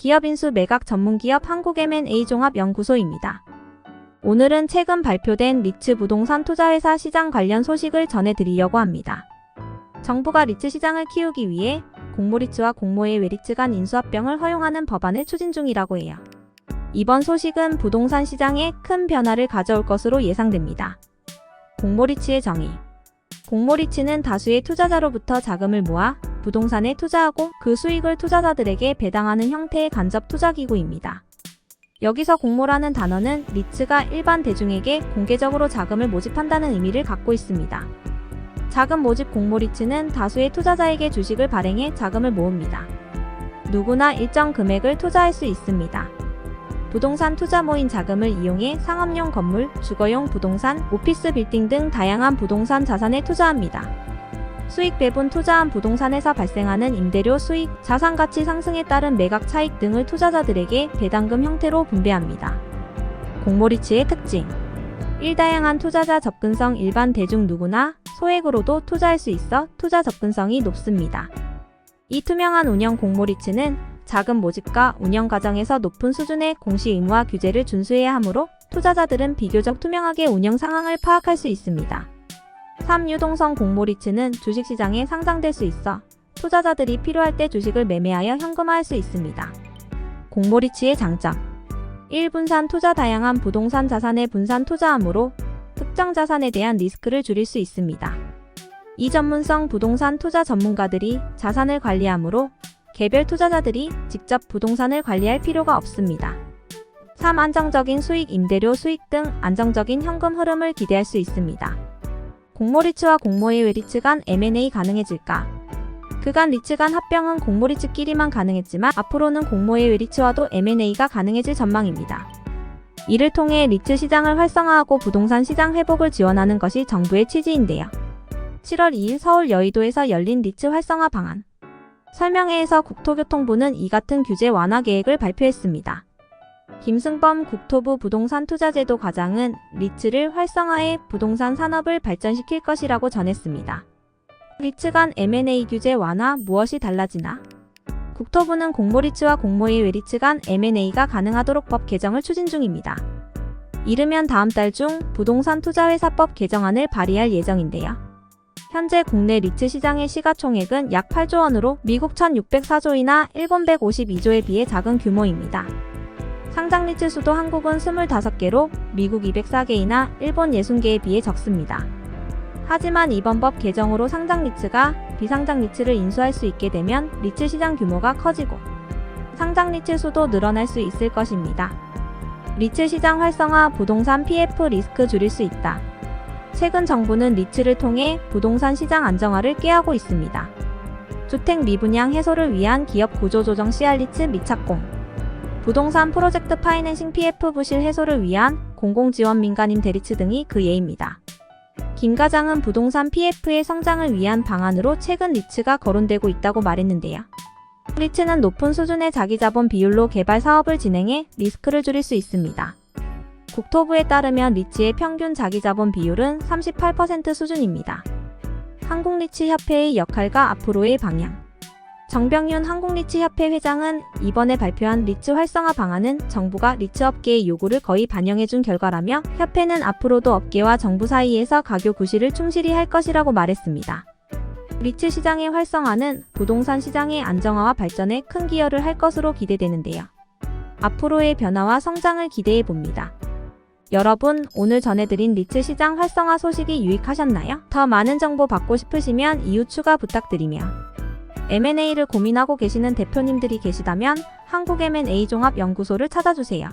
기업 인수 매각 전문기업 한국 M&A 종합연구소입니다. 오늘은 최근 발표된 리츠 부동산 투자회사 시장 관련 소식을 전해드리려고 합니다. 정부가 리츠 시장을 키우기 위해 공모리츠와 공모의 외리츠 간 인수합병을 허용하는 법안을 추진 중이라고 해요. 이번 소식은 부동산 시장에 큰 변화를 가져올 것으로 예상됩니다. 공모리츠의 정의. 공모리츠는 다수의 투자자로부터 자금을 모아 부동산에 투자하고 그 수익을 투자자들에게 배당하는 형태의 간접 투자기구입니다. 여기서 공모라는 단어는 리츠가 일반 대중에게 공개적으로 자금을 모집한다는 의미를 갖고 있습니다. 자금 모집 공모리츠는 다수의 투자자에게 주식을 발행해 자금을 모읍니다. 누구나 일정 금액을 투자할 수 있습니다. 부동산 투자 모인 자금을 이용해 상업용 건물, 주거용 부동산, 오피스 빌딩 등 다양한 부동산 자산에 투자합니다. 수익 배분 투자한 부동산에서 발생하는 임대료 수익, 자산 가치 상승에 따른 매각 차익 등을 투자자들에게 배당금 형태로 분배합니다. 공모리츠의 특징. 1. 다양한 투자자 접근성. 일반 대중 누구나 소액으로도 투자할 수 있어 투자 접근성이 높습니다. 2. 투명한 운영. 공모리츠는 자금 모집과 운영 과정에서 높은 수준의 공시 의무와 규제를 준수해야 하므로 투자자들은 비교적 투명하게 운영 상황을 파악할 수 있습니다. 3. 유동성. 공모리츠는 주식시장에 상장될 수 있어 투자자들이 필요할 때 주식을 매매하여 현금화할 수 있습니다. 공모리츠의 장점. 1. 분산 투자. 다양한 부동산 자산에 분산 투자하므로 특정 자산에 대한 리스크를 줄일 수 있습니다. 2. 전문성. 부동산 투자 전문가들이 자산을 관리하므로 개별 투자자들이 직접 부동산을 관리할 필요가 없습니다. 3. 안정적인 수익. 임대료 수익 등 안정적인 현금 흐름을 기대할 수 있습니다. 공모리츠와 공모의 외리츠 간 M&A 가능해질까? 그간 리츠 간 합병은 공모리츠끼리만 가능했지만 앞으로는 공모의 외리츠와도 M&A가 가능해질 전망입니다. 이를 통해 리츠 시장을 활성화하고 부동산 시장 회복을 지원하는 것이 정부의 취지인데요. 7월 2일 서울 여의도에서 열린 리츠 활성화 방안 설명회에서 국토교통부는 이 같은 규제 완화 계획을 발표했습니다. 김승범 국토부 부동산투자제도 과장은 리츠를 활성화해 부동산 산업을 발전시킬 것이라고 전했습니다. 리츠 간 M&A 규제 완화 무엇이 달라지나? 국토부는 공모리츠와 공모의 외리츠 간 M&A가 가능하도록 법 개정을 추진 중입니다. 이르면 다음 달 중 부동산 투자회사법 개정안을 발의할 예정인데요. 현재 국내 리츠 시장의 시가총액은 약 8조 원으로 미국 1604조이나 일본 152조에 비해 작은 규모입니다. 상장 리츠 수도 한국은 25개로 미국 204개이나 일본 60개에 비해 적습니다. 하지만 이번 법 개정으로 상장 리츠가 비상장 리츠를 인수할 수 있게 되면 리츠 시장 규모가 커지고 상장 리츠 수도 늘어날 수 있을 것입니다. 리츠 시장 활성화. 부동산 PF 리스크 줄일 수 있다. 최근 정부는 리츠를 통해 부동산 시장 안정화를 꾀하고 있습니다. 주택 미분양 해소를 위한 기업 구조조정 CR리츠 미착공, 부동산 프로젝트 파이낸싱 PF 부실 해소를 위한 공공지원 민간임 대리츠 등이 그 예입니다. 김 과장은 부동산 PF의 성장을 위한 방안으로 최근 리츠가 거론되고 있다고 말했는데요. 리츠는 높은 수준의 자기자본 비율로 개발 사업을 진행해 리스크를 줄일 수 있습니다. 국토부에 따르면 리츠의 평균 자기자본 비율은 38% 수준입니다. 한국리츠협회의 역할과 앞으로의 방향. 정병윤 한국리츠협회 회장은 이번에 발표한 리츠 활성화 방안은 정부가 리츠업계의 요구를 거의 반영해준 결과라며 협회는 앞으로도 업계와 정부 사이에서 가교 구실을 충실히 할 것이라고 말했습니다. 리츠 시장의 활성화는 부동산 시장의 안정화와 발전에 큰 기여를 할 것으로 기대되는데요. 앞으로의 변화와 성장을 기대해 봅니다. 여러분, 오늘 전해드린 리츠 시장 활성화 소식이 유익하셨나요? 더 많은 정보 받고 싶으시면 이후 추가 부탁드리며 M&A를 고민하고 계시는 대표님들이 계시다면 한국 M&A 종합연구소를 찾아주세요.